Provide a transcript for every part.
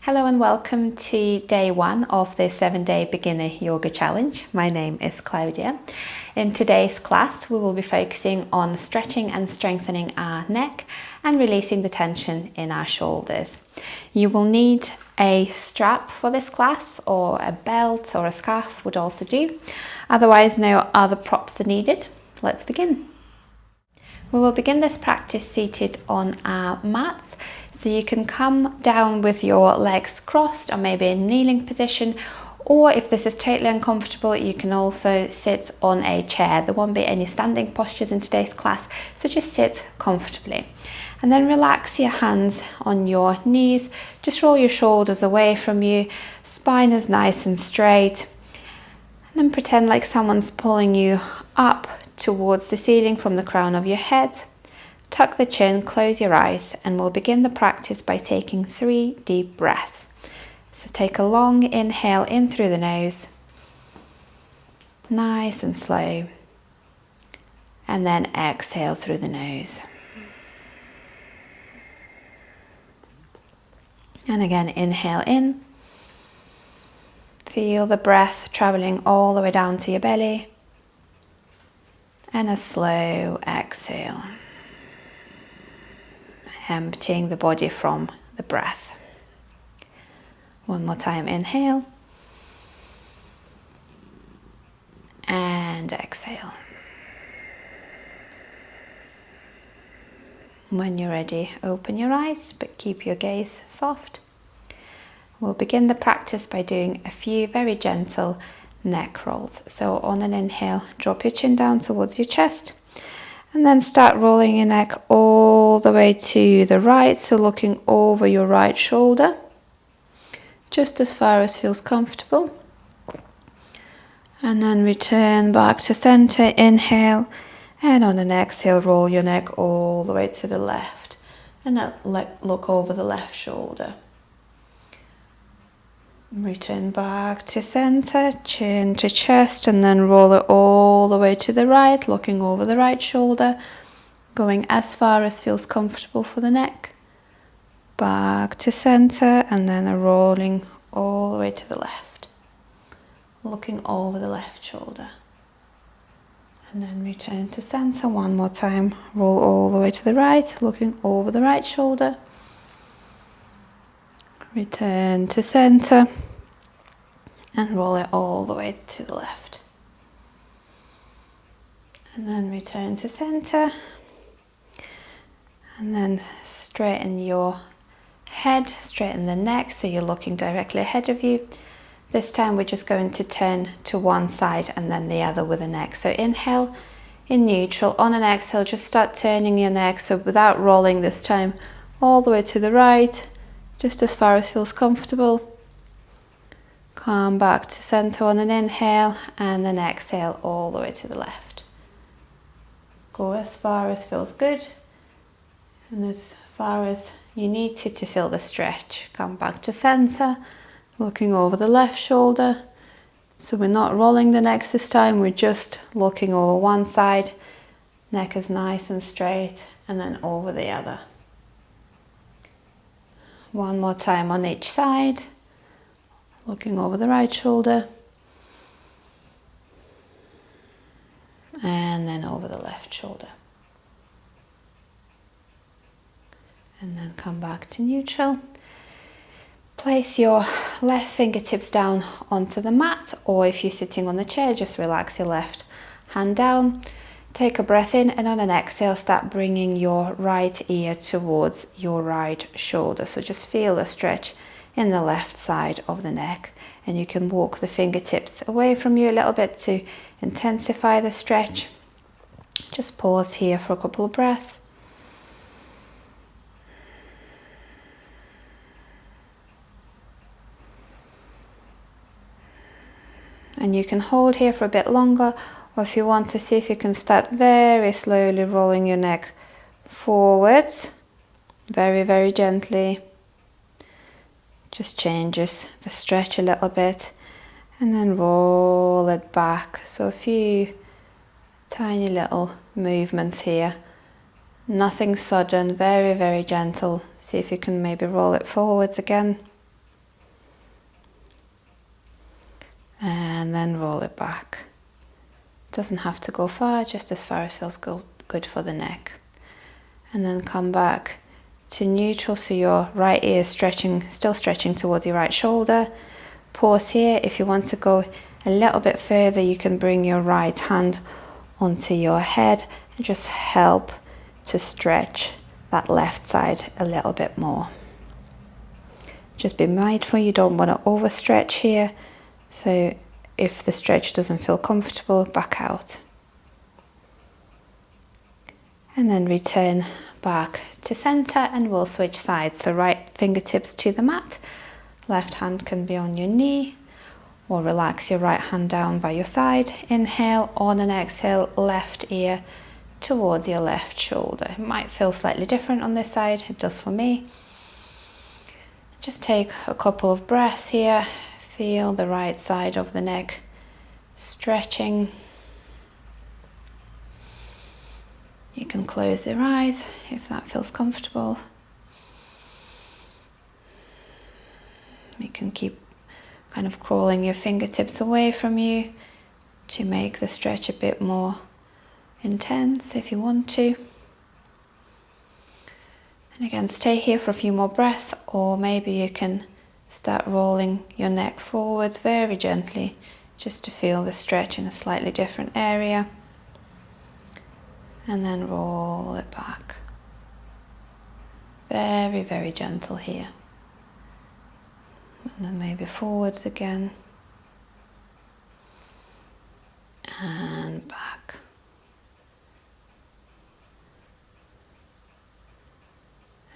Hello and welcome to day one of the 7-day beginner yoga challenge. My name is Claudia. In today's class, we will be focusing on stretching and strengthening our neck and releasing the tension in our shoulders. You will need a strap for this class, or a belt or a scarf would also do. Otherwise, no other props are needed. Let's begin. We will begin this practice seated on our mats. So you can come down with your legs crossed or maybe in kneeling position, or if this is totally uncomfortable, you can also sit on a chair. There won't be any standing postures in today's class, so just sit comfortably. And then relax your hands on your knees, just roll your shoulders away from you, spine is nice and straight. And then pretend like someone's pulling you up towards the ceiling from the crown of your head. Tuck the chin, close your eyes, and we'll begin the practice by taking 3 deep breaths. So take a long inhale in through the nose, nice and slow, and then exhale through the nose. And again, inhale in. Feel the breath traveling all the way down to your belly, and a slow exhale, emptying the body from the breath. One more time, inhale and exhale. When you're ready, open your eyes, but keep your gaze soft. We'll begin the practice by doing a few very gentle neck rolls. So on an inhale, drop your chin down towards your chest, and then start rolling your neck all the way to the right, so looking over your right shoulder, just as far as feels comfortable. And then return back to center, inhale, and on an exhale, roll your neck all the way to the left, and then look over the left shoulder. Return back to center, chin to chest, and then roll it all the way to the right, looking over the right shoulder, going as far as feels comfortable for the neck. Back to center, and then a rolling all the way to the left, looking over the left shoulder. And then return to center one more time, roll all the way to the right, looking over the right shoulder. Return to center and roll it all the way to the left. And then return to center. And then straighten your head, straighten the neck so you're looking directly ahead of you. This time we're just going to turn to one side and then the other with the neck. So inhale in neutral. On an exhale, just start turning your neck, so without rolling this time, all the way to the right, just as far as feels comfortable. Come back to center on an inhale, and then exhale all the way to the left. Go as far as feels good, and as far as you need to feel the stretch. Come back to center, looking over the left shoulder. So we're not rolling the neck this time, we're just looking over one side. Neck is nice and straight, and then over the other. One more time on each side, looking over the right shoulder, and then over the left shoulder. And then come back to neutral. Place your left fingertips down onto the mat, or if you're sitting on the chair, just relax your left hand down. Take a breath in, and on an exhale, start bringing your right ear towards your right shoulder. So just feel a stretch in the left side of the neck, and you can walk the fingertips away from you a little bit to intensify the stretch. Just pause here for a couple of breaths. And you can hold here for a bit longer, or if you want to, see if you can start very slowly rolling your neck forwards, very, very gently. Just changes the stretch a little bit, and then roll it back. So a few tiny little movements here. Nothing sudden, very, very gentle. See if you can maybe roll it forwards again. then roll it back. Doesn't have to go far, just as far as feels good for the neck. And then come back to neutral, so your right ear is still stretching towards your right shoulder. Pause here. If you want to go a little bit further, you can bring your right hand onto your head and just help to stretch that left side a little bit more. Just be mindful you don't want to overstretch here, so if the stretch doesn't feel comfortable, back out. And then return back to center, and we'll switch sides. So right fingertips to the mat, left hand can be on your knee, or relax your right hand down by your side. Inhale, on an exhale, left ear towards your left shoulder. It might feel slightly different on this side, it does for me. Just take a couple of breaths here. Feel the right side of the neck stretching. You can close your eyes if that feels comfortable. You can keep kind of crawling your fingertips away from you to make the stretch a bit more intense if you want to. And again, stay here for a few more breaths, or maybe you can start rolling your neck forwards very gently just to feel the stretch in a slightly different area. And then roll it back. Very, very gentle here. And then maybe forwards again. And back.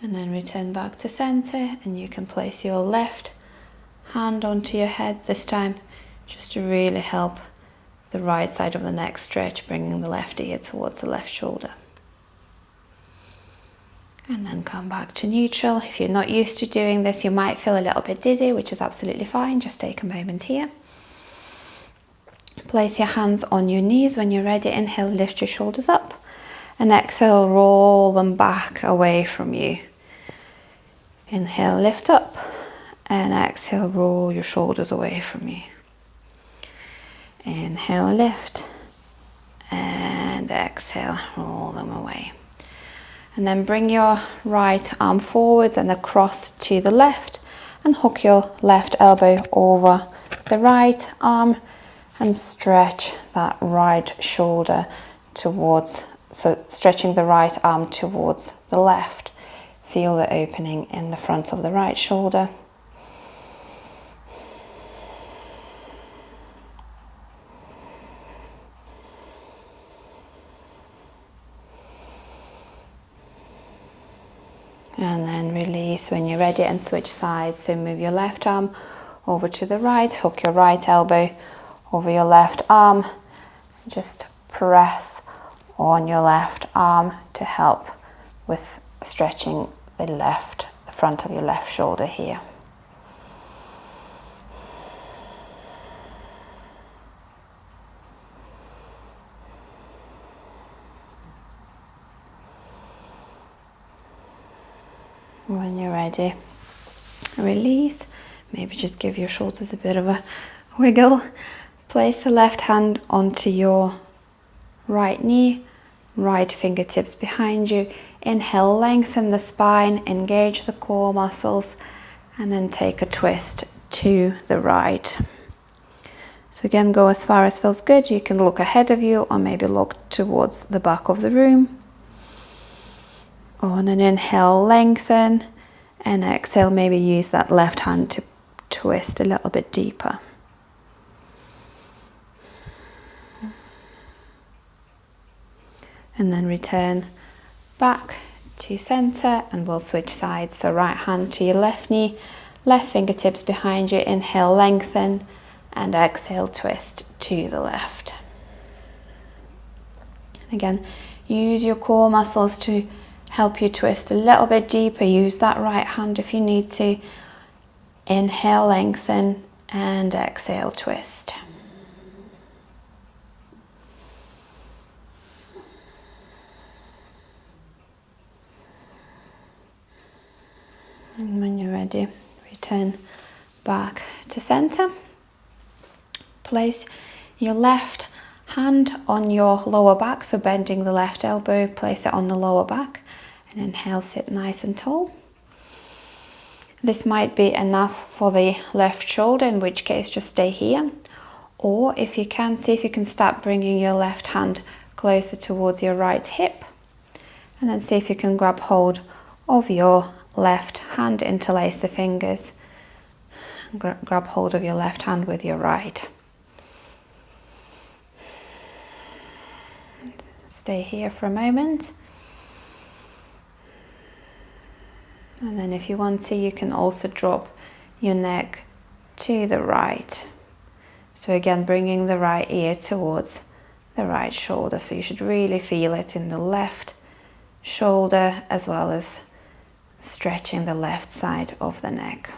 And then return back to center, and you can place your left hand onto your head this time, just to really help the right side of the neck stretch, bringing the left ear towards the left shoulder. And then come back to neutral. If you're not used to doing this, you might feel a little bit dizzy, which is absolutely fine. Just take a moment here. Place your hands on your knees. When you're ready, inhale, lift your shoulders up, and exhale, roll them back away from you. Inhale, lift up, and exhale, roll your shoulders away from you. Inhale, lift, and exhale, roll them away. And then bring your right arm forwards and across to the left, and hook your left elbow over the right arm and stretch that right shoulder towards, so stretching the right arm towards the left. Feel the opening in the front of the right shoulder. And then release when you're ready and switch sides. So move your left arm over to the right, hook your right elbow over your left arm. Just press on your left arm to help with stretching the front of your left shoulder here. When you're ready, release. Maybe just give your shoulders a bit of a wiggle. Place the left hand onto your right knee, right fingertips behind you. Inhale, lengthen the spine, engage the core muscles, and then take a twist to the right. So again, go as far as feels good. You can look ahead of you, or maybe look towards the back of the room. On an inhale, lengthen, and exhale, maybe use that left hand to twist a little bit deeper. And then return back to center, and we'll switch sides. So right hand to your left knee, left fingertips behind you. Inhale, lengthen, and exhale, twist to the left. Again, use your core muscles to help you twist a little bit deeper. Use that right hand if you need to. Inhale, lengthen, and exhale, twist. And when you're ready, return back to center. place your left hand on your lower back, so bending the left elbow, place it on the lower back, and inhale, sit nice and tall. This might be enough for the left shoulder, in which case just stay here. Or if you can, see if you can start bringing your left hand closer towards your right hip. And then see if you can grab hold of your left hand, interlace the fingers. Grab hold of your left hand with your right. Stay here for a moment. And then if you want to, you can also drop your neck to the right. So again, bringing the right ear towards the right shoulder. So you should really feel it in the left shoulder, as well as stretching the left side of the neck.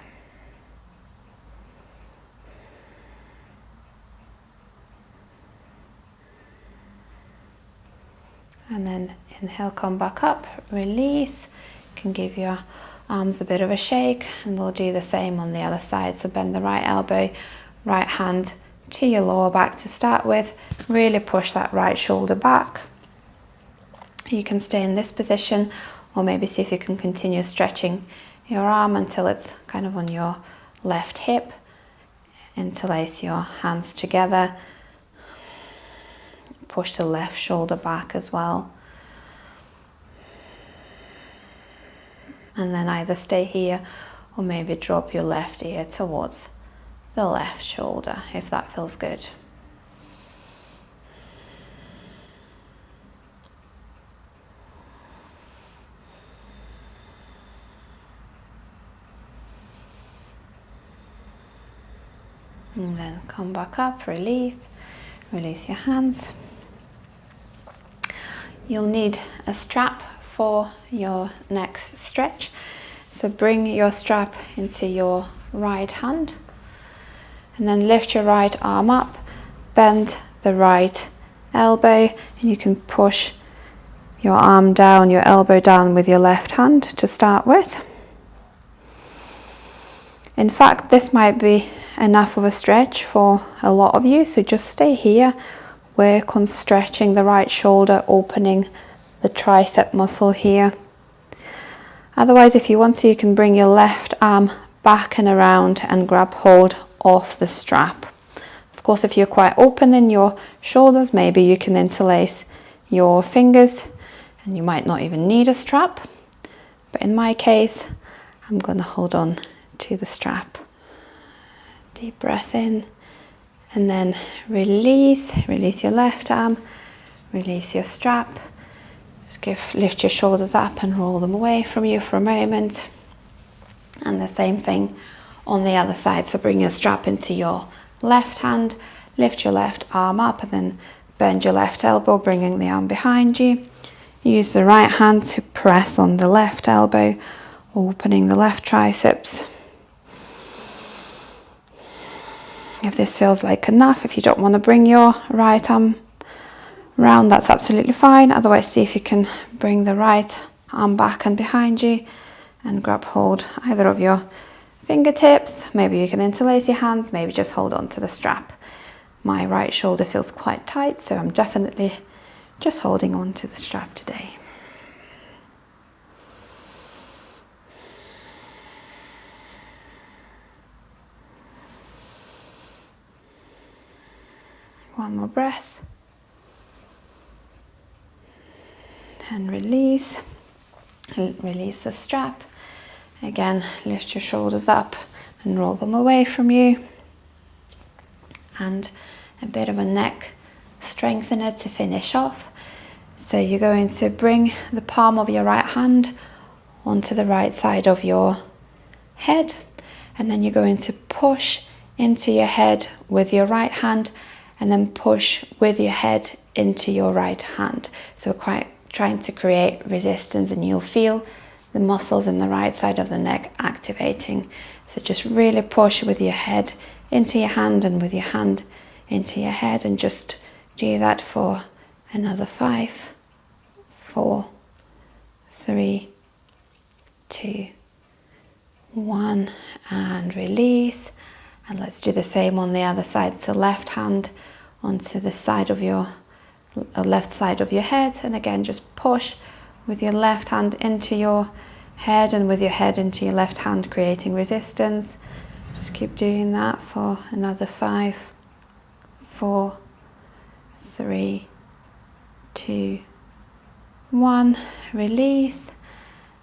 And then inhale, come back up, release. You can give your arms a bit of a shake, and we'll do the same on the other side. So bend the right elbow, right hand to your lower back to start with. Really push that right shoulder back. You can stay in this position, or maybe see if you can continue stretching your arm until it's kind of on your left hip. Interlace your hands together. Push the left shoulder back as well. And then either stay here or maybe drop your left ear towards the left shoulder if that feels good. And then come back up, release your hands. You'll need a strap for your next stretch. So bring your strap into your right hand, and then lift your right arm up, bend the right elbow, and you can push your arm down, your elbow down with your left hand to start with. In fact, this might be enough of a stretch for a lot of you, so just stay here, work on stretching the right shoulder, opening the tricep muscle here. Otherwise, if you want to, you can bring your left arm back and around and grab hold of the strap. Of course, if you're quite open in your shoulders, maybe you can interlace your fingers and you might not even need a strap. But in my case, I'm going to hold on to the strap. Deep breath in, and then release your left arm, release your strap. Just lift your shoulders up and roll them away from you for a moment. And the same thing on the other side. So bring your strap into your left hand, lift your left arm up, and then bend your left elbow, bringing the arm behind you. Use the right hand to press on the left elbow, opening the left triceps. If this feels like enough, if you don't want to bring your right arm round, that's absolutely fine. Otherwise, see if you can bring the right arm back and behind you and grab hold either of your fingertips. Maybe you can interlace your hands, maybe just hold on to the strap. My right shoulder feels quite tight, so I'm definitely just holding on to the strap today. One more breath. And release the strap. Again, lift your shoulders up and roll them away from you. And a bit of a neck strengthener to finish off. So you're going to bring the palm of your right hand onto the right side of your head, and then you're going to push into your head with your right hand, and then push with your head into your right hand. So quite trying to create resistance, and you'll feel the muscles in the right side of the neck activating. So just really push with your head into your hand and with your hand into your head, and just do that for another 5, 4, 3, 2, 1, and release. And let's do the same on the other side. So left hand onto the side of your left side of your head, and again just push with your left hand into your head and with your head into your left hand, creating resistance. Just keep doing that for another 5, 4, 3, 2, 1. Release,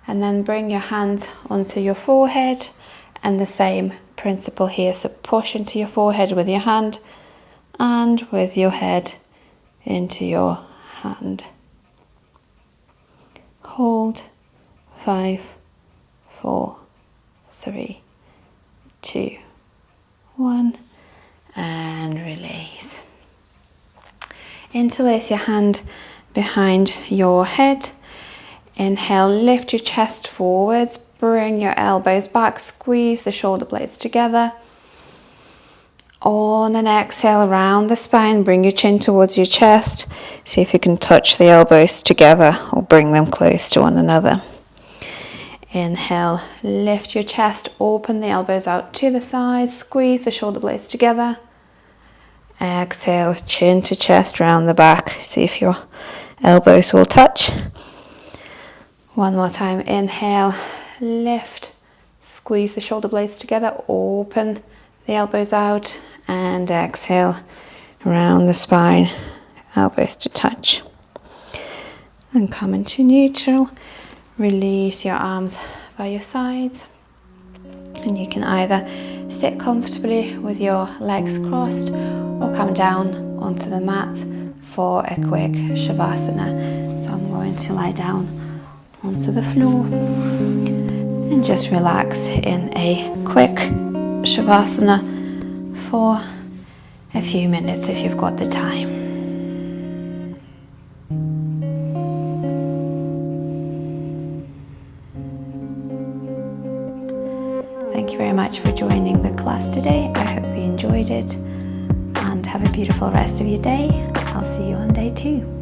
and then bring your hands onto your forehead, and the same principle here. So push into your forehead with your hand and with your head into your hand. Hold. 5, 4, 3, 2, 1, and release. Interlace your hand behind your head. Inhale, lift your chest forwards, bring your elbows back, squeeze the shoulder blades together. On an exhale, round the spine, bring your chin towards your chest. See if you can touch the elbows together or bring them close to one another. Inhale, lift your chest, open the elbows out to the sides, squeeze the shoulder blades together. Exhale, chin to chest, round the back. See if your elbows will touch. One more time. Inhale, lift, squeeze the shoulder blades together, open the elbows out, and exhale, round the spine, elbows to touch. And come into neutral. Release your arms by your sides, and you can either sit comfortably with your legs crossed or come down onto the mat for a quick Shavasana. So I'm going to lie down onto the floor and just relax in a quick Shavasana for a few minutes if you've got the time. Thank you very much for joining the class today. I hope you enjoyed it, and have a beautiful rest of your day. I'll see you on day 2.